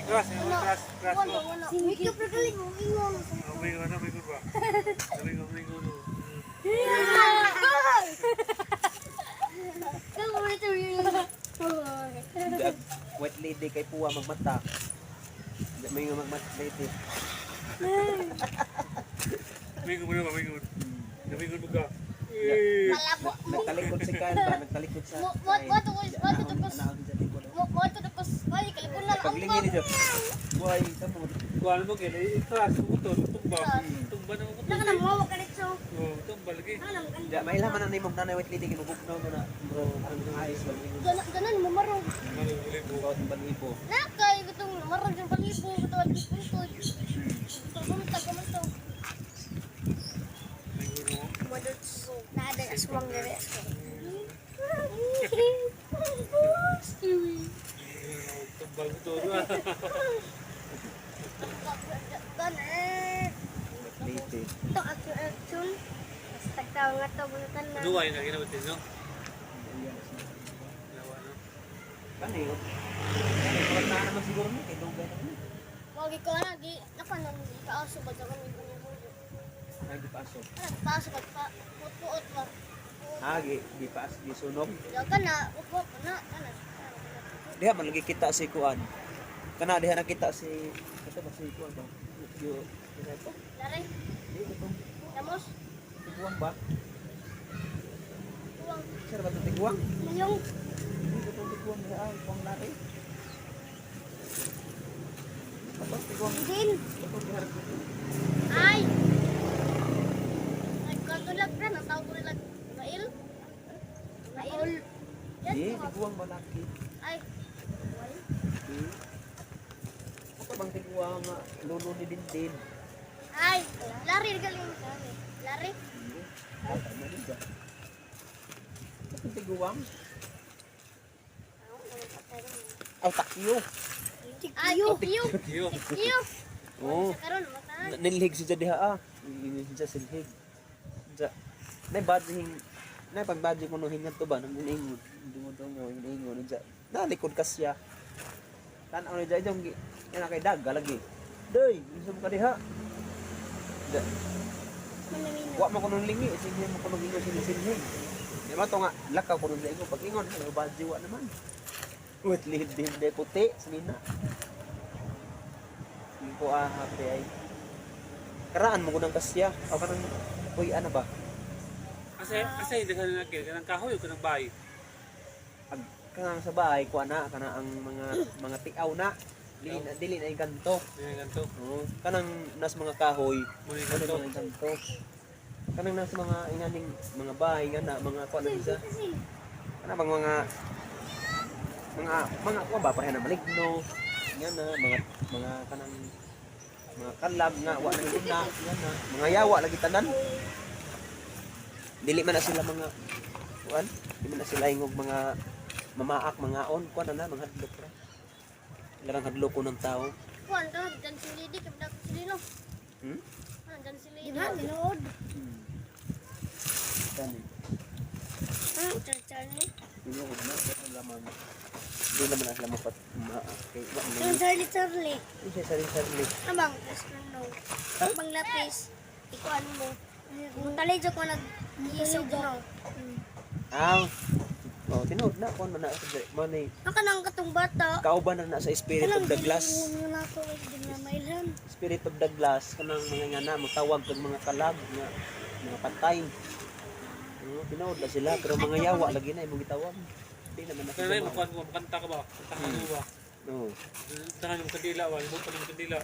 Keras, keras, keras. Mikir perkeling ingon. Minggu ba? Minggu. Kamu itu. Wet lady kay puwa magmata. May nga magmata lady. Minggu ba? Minggu buka. Malabo. Nagtalikod si Kyle ba? Nagtalikod sa Moto tapos ay kalipon na lang. Paglingin niyo. Buhay sa mo. Kuan mo kay keras motor tumba. Tumba na mo. Naka na mo ka dito. Oh, tumba lagi. Ja may laman na nimog nanay wet lady kinubuknaw mo na. Bro, ang ayos ba? Ganan mo marong. Malibo. Bukaw ng balibo. Nakay gutong marong jang palibo gutong puntod. Pagkumta ko man to. Minggu mo. Modot na ada aswang dere. Tumba motor. Ganan. Lady. Ito action. Tagtaw nga to bunutan na. Duwa yung ginabutin, no? Lawa, no? Kani yo. Kani na naman siguro ni kay dugay na. Wagi ko na di nakanon di kaaso ba sa kami kunya mo. Ay di pasok. Paso ba pa puot ba. Di pas di sunog. Ya kana upo na kana. Diha man lagi kita si kuan. Kana diha nakita si ito ba si kuan ba? Yo, ito. Lare, Di ito. damos, Tiguang ba? tuwang, Sir ba ito tiguang? mayong, Di ito tiguang diha ay kuang lari. Tapos tiguang din. ito diha. Ay. Ay katulad ka na tawag ko nila. Mail. Mail. Yan. Di tiguang ba laki? Ay. Di. Ito bang tiguang nga lulo ni Dindin? Ay. Lari galing. Lari. Ito tiguang. Aw takyo. Ay, tiyo. Iyo. Tiyo. Oh. Sa karon matahan. Nilhig si diha ah. Siya silhig. Sa nay badging nay pag badging kuno hingan to ba nang ingon. Dumodong mo ingon sa. Nalikod ka siya. Tan-aw ni jay jong ina kay dag lagi. Dey, isa mo ka diha. Da. Wa mo kuno lingi, sige mo kuno ingon silhig. Di ba to nga lakaw kuno sa ingon pag ingon ay badji wa naman. Wait, lihid din de puti sinina. Ko happy ay. Karaan mo ko ng kasya. O kanang uy ano ba? Kasi hindi ka na kanang kahoy o kanang bahay. Ag kanang sa bahay ko ana kana ang mga tiaw na. Dili na ganto. Yan ganito. Oo. Kanang nas mga kahoy, Muna ano ganito. mga ganto. Kanang nas mga inganing mga bahay nga na mga kuan na isa. Kana bang mga kuan ba pa na maligno. Yan na mga kanang mga kalab nga wa na una yan na mga yawa lagi tanan dili man na sila mga kuan di man na sila ingog mga mamaak mga on kuan na mga hadlok ra larang hadlok ko ng tao Kuan ka dan sili di kada sili no. hmm Dan sili. Gina tinuod. tani Charchar ni. dili ko na laman di naman na sila mapat kay wa man Charlie. siya sarili Abang no. Abang lapis. Ikuan mo. Talay jo ko nag-isog no. oh tinuod na kuan man na sa money Naka nang katong bata. kauban na sa spirit of the glass Wala ko din na mailhan. Spirit of the Glass kanang mga nga na magtawag kag mga kalab nga mga patay. Tinood na sila pero mga yawa lagi na imong gitawag. Di naman na. Kaya mo makanta ka ba? Kanta ka mo ba? No. Tahan mo kadila ba? Mo pa mo kadila.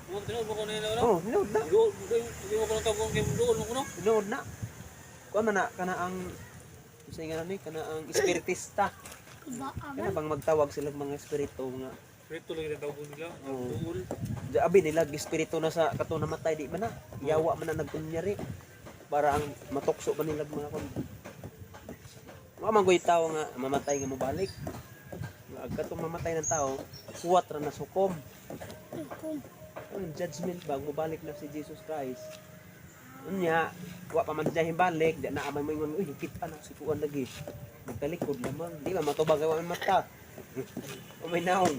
Mo tinuod mo ko na wala. Oh, tinood na. Di mo ko nang tawag kay doon mo kuno. Tinood na. Kuan man na kana ang sa nga ni kana ang espiritista. Kana bang magtawag sila mga espiritu nga Rito lagi na tawag nila. Oo. Duol. abi nila espiritu na sa kato namatay di man na. Yawa man na nagkunyari para ang matukso man nila mga kon. Wa man goy tawo nga mamatay nga mobalik. Ag katong mamatay ng tao, kuwat ra na sukom. Ang judgment ba mobalik na si Jesus Christ. Unya, wa pa man siya himbalik, di na amay mo ingon, uy, kita na si kuan lagi. Magtalikod lamang, di ba matubag wa man mata. O may naong.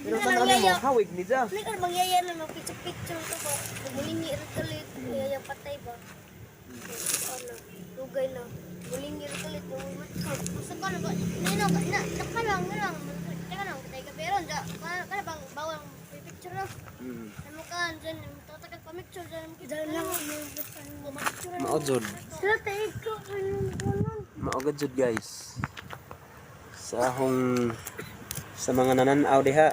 Pero tanaw mo, hawig ni Dja. May ka mangyaya na mag-picture to ba? Mulingi rin kalit. Yaya patay ba? Ano? Lugay na. Mulingi rin kalit. Masa ka na ba? Nino, nakalang na lang. Teka lang, patay ka. Pero, ka na bang bawang picture na? Ano ka, dyan, tatagal pa picture dyan. Dyan lang, Maodzod. sila tayo ko. Maogad jud guys. Sa mga nananaw diha.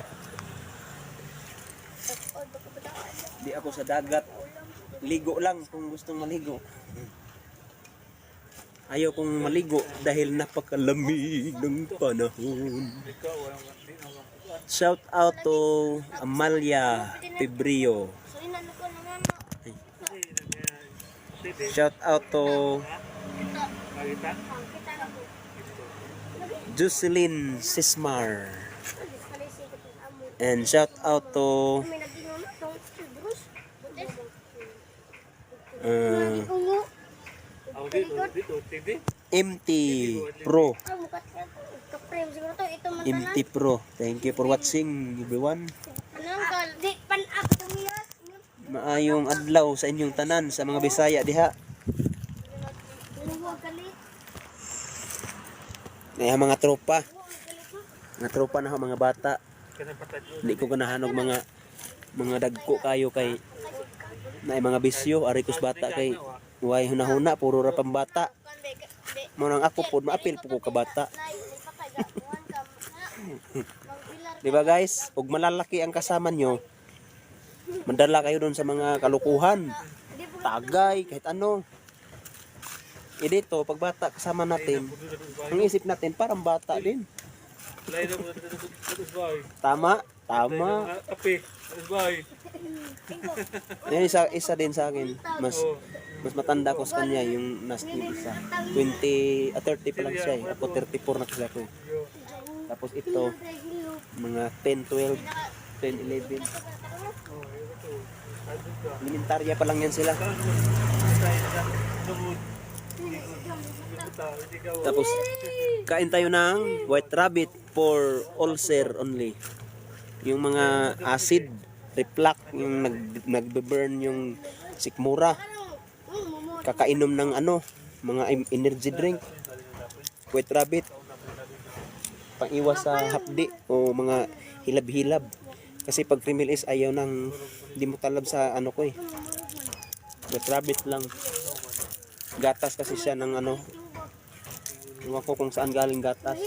Di ako sa dagat. Ligo lang kung gustong maligo. Ayaw kong maligo dahil napakalamig ng panahon. Ikaw, walang di na Shout out to Amalia Pebrio. Shout out to Makita? Jocelyn Sismar. And shout out to Ako dito, TV. MT Pro. MT Pro. Thank you for watching everyone. Maayong adlaw sa inyong tanan sa mga Bisaya diha. Ay mga tropa. Mga tropa na ho, mga bata. Kanang patay. Hindi ko ganahanog mga dagko kayo kay na mga bisyo ari kus bata kay way hunahuna puro ra pambata. Mo nang ako pod maapil po ko ka bata. Di ba guys? Ug malalaki ang kasama nyo, mandala kayo doon sa mga kalukuhan. Tagay, kahit ano. Dito, pag bata kasama natin, ang isip natin parang bata din. Lain na mo dito bay. Tama, tama. Kape, bay. Yan isa din sa akin. Mas matanda ko sa kanya yung nasa isa. 30 pa lang siya eh. Ako 34 na kasi ako eh. Tapos ito, mga 10, 12, 10, 11. Elementarya pa lang yan sila. Tapos, kain tayo ng white rabbit for ulcer only. Yung mga acid, reflux, yung nagbe-burn yung sikmura. Kakainom ng ano, mga energy drink. White rabbit. Pang-iwas sa hapdi o mga hilab-hilab. Kasi pag female is ayaw nang hindi mo talab sa ano ko eh. White rabbit lang. Gatas kasi siya ng ano. Iwan ko kung saan galing gatas.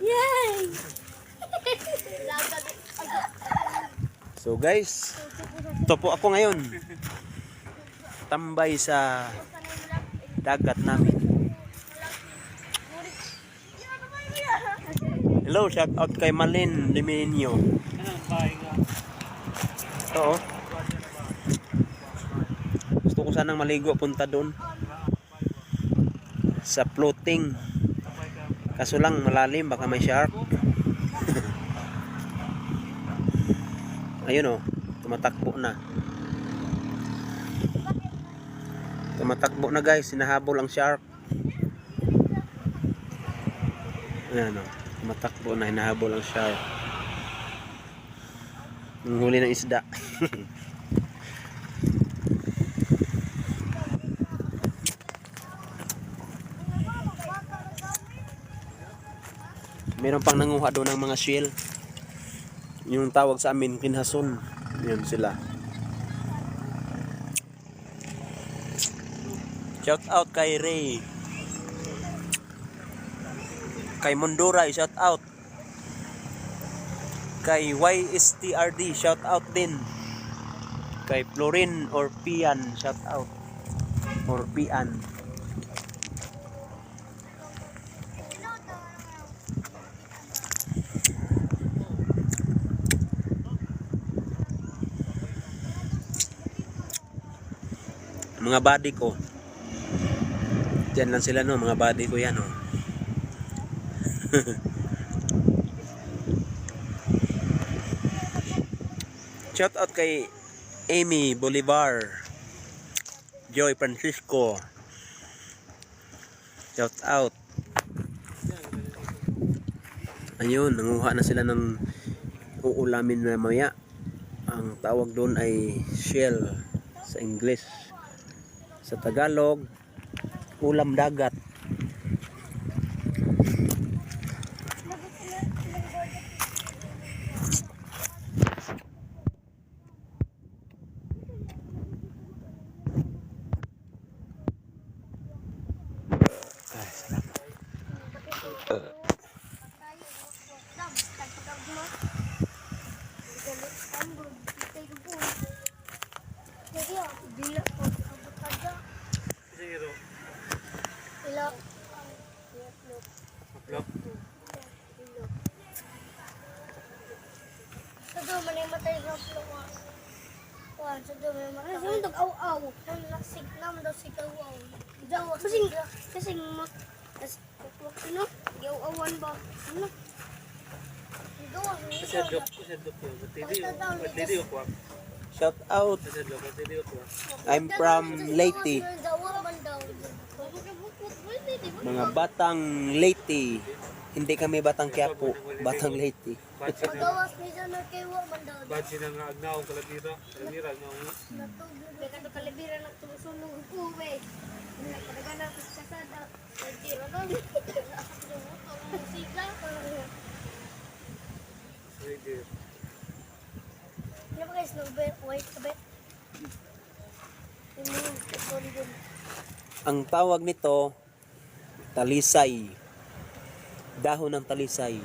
Yay! So guys, ito po ako ngayon. Tambay sa dagat namin. Hello, shout out kay Malin Liminio. Kanang bay nga. Ito oh. Gusto ko sanang maligo, punta doon sa floating. Kaso lang malalim, baka may shark. Ayun oh, tumatakbo na. Tumatakbo na guys, sinahabol ang shark. Ayan oh, tumatakbo na, hinahabol ang shark. Ang huli ng isda. Meron pang nanguha doon ng mga shell. Yung tawag sa amin, kinhason. Yun sila. Shout out kay Ray. Kay Mondoray, shout out. Kay YSTRD, shout out din. Kay Florin or Pian, shout out. Or Pian. Mga body ko. Diyan lang sila no, mga body ko yan oh. Shout out kay Amy Bolivar, Joy Francisco. Shout out. Ayun, nanguha na sila ng uulamin na maya. Ang tawag doon ay shell sa English. Sa Tagalog, ulam dagat. Zero. Maplok. Sado man ay matay sa flowa. Wan sado man matay. Sa mundog aw-aw. Ang nasig naman daw sig aw-aw. Daw kasing kuklok sino? Yaw-awan ba? Ano? Gawa ni Kasadlok yun. Matidi o kwak. Shout out. Kasadlok, matidi o kwak. I'm from Leyte. Mga batang Leyte. Hindi kami batang Quiapo, batang Leyte. Gawas ni sa kay wa man daw. Bad sila nga agnaw kalabira. Kalabira, agnaw nga. May kanto kalibira na tumusulong ko we. Nagpadagan na sa kasada. Dira daw. Musika. Ready. Ano ba guys, white kabet? Ang tawag nito, talisay. Dahon ng talisay.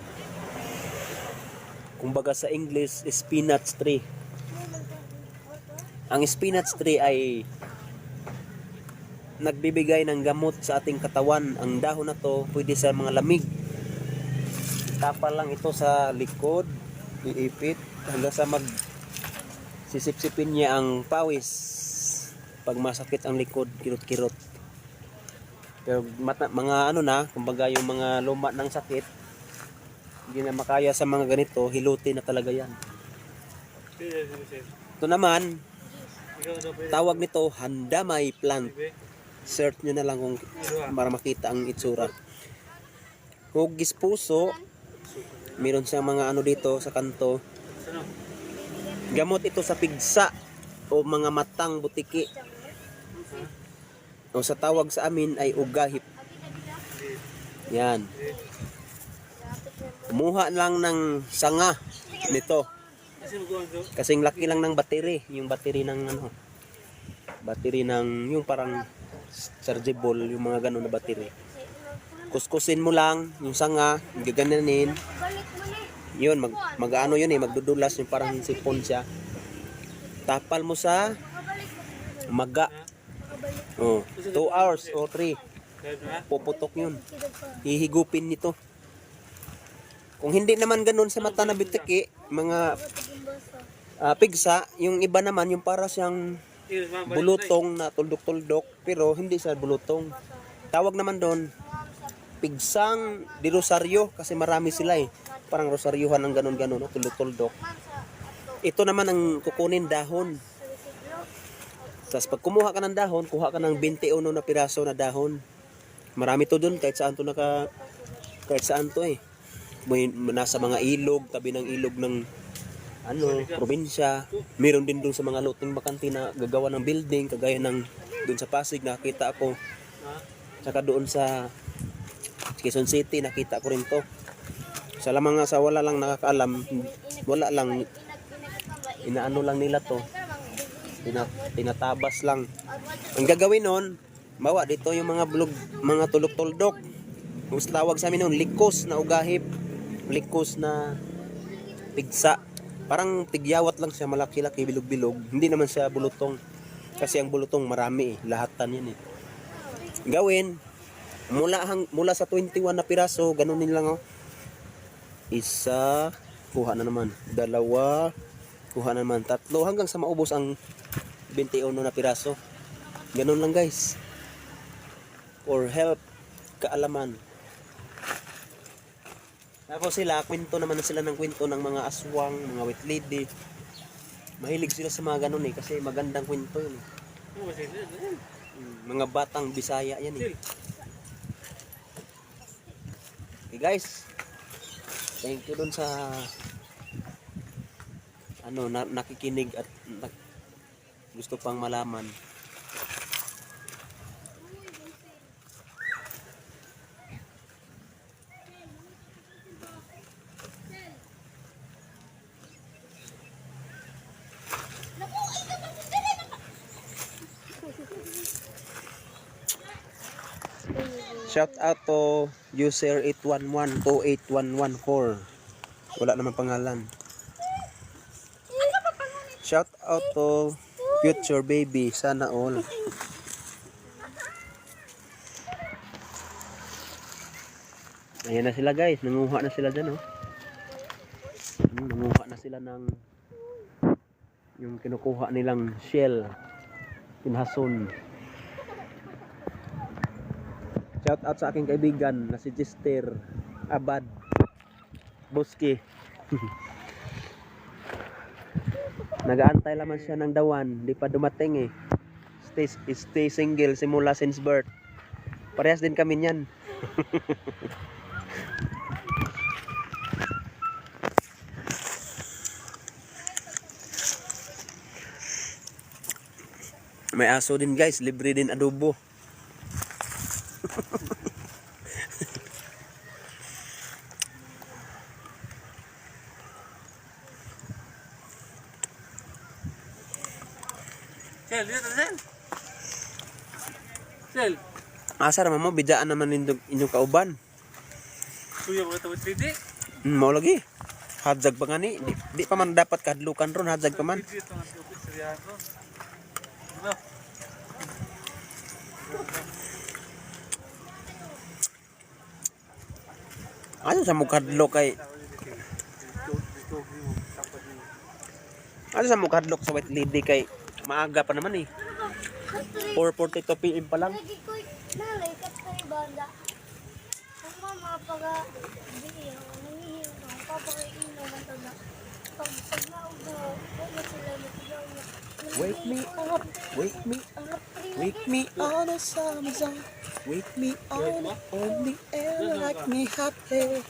Kumbaga sa English, spinach tree. Ang spinach tree ay nagbibigay ng gamot sa ating katawan. Ang dahon na to pwede sa mga lamig. Tapal lang ito sa likod, iipit hanggang sa sisipsipin niya ang pawis. Pag masakit ang likod, kirot-kirot. Pero mga ano na, kumbaga yung mga luma ng sakit, hindi na makaya sa mga ganito, hilutin na talaga yan. Ito naman, tawag nito, handamay plant. Search nyo na lang kung para makita ang itsura. Hugis puso, meron siyang mga ano dito sa kanto. Gamot ito sa pigsa o mga matang butiki. O sa tawag sa amin ay ugahip. Yan. Kumuha lang ng sanga nito. Kasing laki lang ng battery, yung battery ng ano. Battery ng yung parang chargeable, yung mga ganun na battery. Kuskusin mo lang yung sanga, gagananin. Yun, mag-ano yun magdudulas yung parang sipon siya. Tapal mo sa maga. Oh, 2 hours o 3. Puputok yun. Hihigupin nito. Kung hindi naman ganun sa mata na bitiki, mga pigsa, yung iba naman yung para siyang bulutong na tuldok-tuldok, pero hindi siya bulutong. Tawag naman doon, pigsang di rosaryo, kasi marami sila parang rosaryuhan ng ganun-ganun, no? Tuldok-tuldok. Ito naman ang kukunin dahon. Tapos pag kumuha ka ng dahon, kuha ka ng 21 na piraso na dahon. Marami to doon, kahit saan to kahit saan to nasa mga ilog, tabi ng ilog ng probinsya. Meron din doon sa mga loting bakante na gagawa ng building, kagaya ng doon sa Pasig nakita ako. Saka doon sa Quezon City nakita ko rin to. Sa mga sa wala lang nakakaalam, wala lang inaano lang nila to. Tinatabas lang. Ang gagawin noon, bawa dito yung mga bulog, mga tulok-tuldok. Ang tawag sa amin noon, likos na ugahip, likos na pigsa. Parang tigyawat lang siya, malaki-laki, bilog-bilog. Hindi naman siya bulutong. Kasi ang bulutong marami lahatan yan Gawin, mula sa 21 na piraso, ganunin lang Isa, kuha na naman. 2, kuha na naman. 3, hanggang sa maubos ang 21 na piraso. Ganun lang guys. For help, kaalaman. Tapos kwento naman sila ng kwento ng mga aswang, mga wet lady. Mahilig sila sa mga ganun kasi magandang kwento yun Mga batang Bisaya yan Okay guys. Thank you dun sa nakikinig at gusto pang malaman. Shout out to user 811-28114. Wala naman pangalan. Shout out to future baby. Sana all. Ayan na sila guys. Nanguha na sila dyan. Oh. Nanguha na sila ng yung kinukuha nilang shell. Pinhason. Shout out sa aking kaibigan na si Jister Abad Boski. Nagaantay lamang siya ng dawan, di pa dumating eh. Stay single simula since birth. Parehas din kami niyan. May aso din guys, libre din adobo. Sel, dito Sel. Sel. Asa naman mo, bidaan naman inyong kauban. Kuya mo ito 3D. Mau lagi. Hadzag pa nga ni. Di pa man dapat kahadlukan ron, hadzag pa man. Dito nga si Opis Riano. Ano? Ano sa mukadlok kay Ano sa mukadlok sa white lady kay maaga pa naman eh. 4:42 PM pa lang. Lagi ko nalay kat kay banda. Ang mama paga biyo nangihin ko papakaino man taga. Pag naubo, wala sila matigaw na. Wake me up, wake me up, wake me on the summer sun. Wake me on the air, like me happy.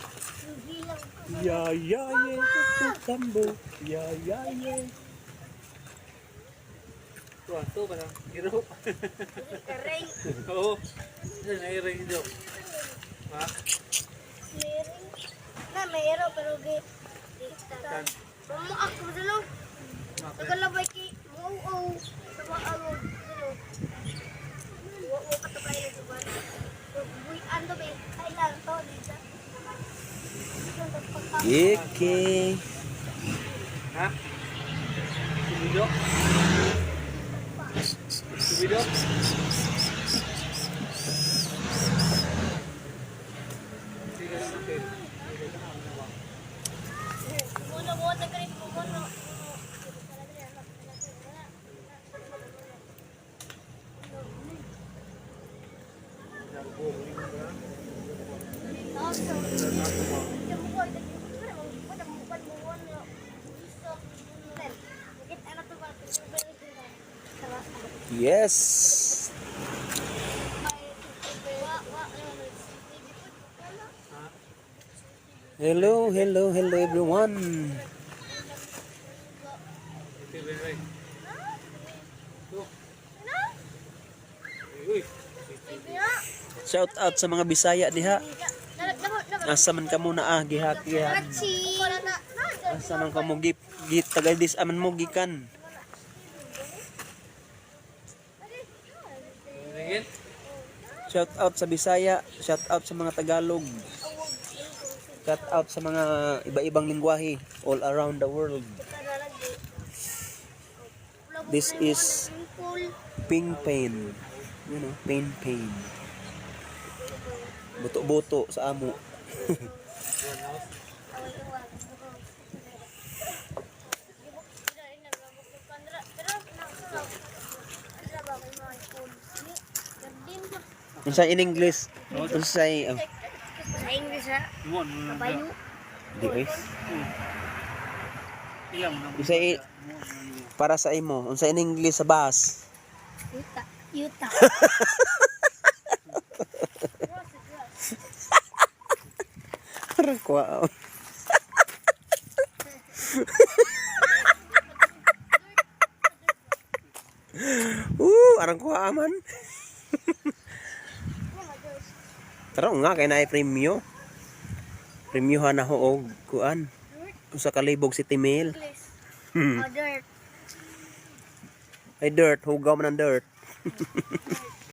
Yeah, yeah, yeah, tambo. Yeah, yeah, yeah. Tuwan, to ba lang? Hiro. Ring, Oo. Ano na i-ring dito? Ha? ring. Na mayro pero gi. Tan. Mo ako dalo. Nagalabay ki mo sa mga ano dalo. Wo katapay na suban. Buy ando be ay lang to dito. Iki. Ha? Subido? Subido? Sige lang natin. Muna mo ta kani mo no. Yes. Hello, hello, hello everyone. Ito ba rin? Uy. Shout out sa mga Bisaya diha. Asa man ka muna gihak. Asa man ka mo git tagadis aman mo gikan. Ringin? Shout out sa Bisaya, shout out sa mga Tagalog. Shout out sa mga iba-ibang lingwahe all around the world. This is Ping Pain. You know, pain. Buto-buto sa amo. Unsa in English? Unsa Sa English ha? Iwan. Bayo. di oy. Ilang na. Unsa para sa imo? Unsa in English sa bus? Yuta. Parang kwa. Arang kuha aman. Tara nga kay naay premyo. Premyohan na ho og kuan. Usa ka libog si Timil. Dirt. Ay dirt, hugaw man ang dirt.